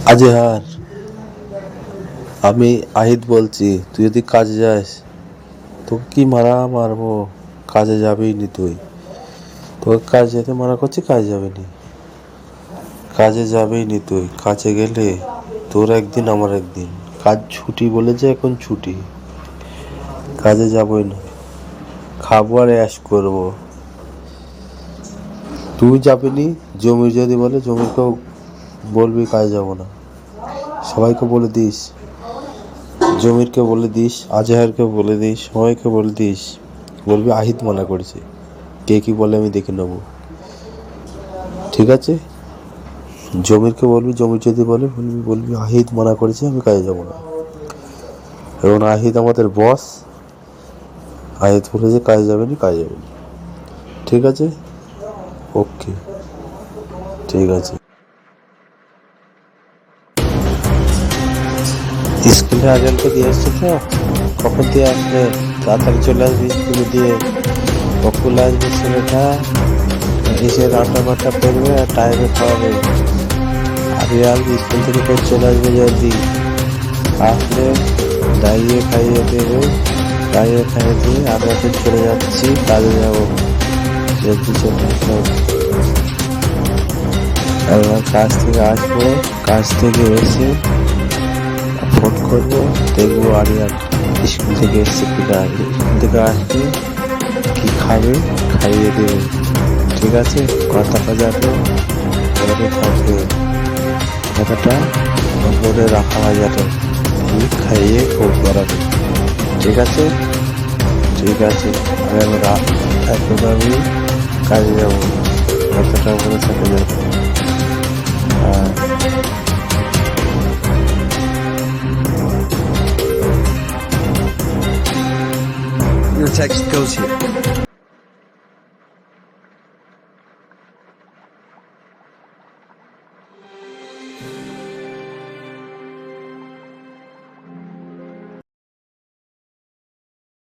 আজহার, আমি আহিত বলছি। তুই যদি কাজে যাস, তোকে কি মারবো? কাজে যাবেই নি তুই? তোকে কাজ যেতে মানা করছি, কাজে যাবে নি? কাজে যাবেই নি তুই? কাজে গেলে তোর একদিন আমার একদিন। কাজ ছুটি বলেছে, এখন ছুটি। কাজে যাবই না, খাবো আর অ্যাশ করবো। তুই যাবি নি? জমির যদি বলে, জমিকেও বলবি কাজে যাবো না। সবাইকে বলে দিস, জমিরকে বলে দিস, আজহারকে বলে দিস, সবাইকে বলে দিস। বলবি আহিত মানা করেছে। কে কি বলে আমি দেখে নেবো, ঠিক আছে? জমিরকে বলবি, জমির যদি বলে বলবি আহিত মানা করেছে, আমি কাজে যাবো না। এবং আহিত আমাদের বস, আহিত বলেছে কাজে যাবে নি, কাজে যাবে নি। ঠিক আছে? ওকে, ঠিক আছে। স্কুলে আজকালকে দিয়ে আসছে তো? কখন দিয়ে আসবে? তাড়াতাড়ি চলে আসবি স্কুলে দিয়ে। কখন আসবে ছেলেটা? এসে রান্না বান্না করবে আর টাইমে খাওয়াবে। আগে আসবি স্কুল থেকে, পর চলে আসবে জলদি। আসলে খাইয়ে দেবে, খাইয়ে দিয়ে আমি এখন চলে যাচ্ছি, কাজে যাবো। জলদি চলে আসবো। এবার কাজ থেকে আসবো, কাজ থেকে এসে ফোন করবো, দেখবো আরিয়ান স্কুল থেকে এসছে কিনা। স্কুল থেকে আসবে, কি খাবে খাইয়ে দেবে, ঠিক আছে? কথাটা যাতে মনে থাকবে, কথাটা মনে রাখা হয় যাতে। কি খাইয়ে ফোন করাবে, ঠিক আছে? ঠিক আছে। এখন আমি কাজে যাবো, কথাটা মনে থাকে যাবে। হ্যাঁ। Your text goes here.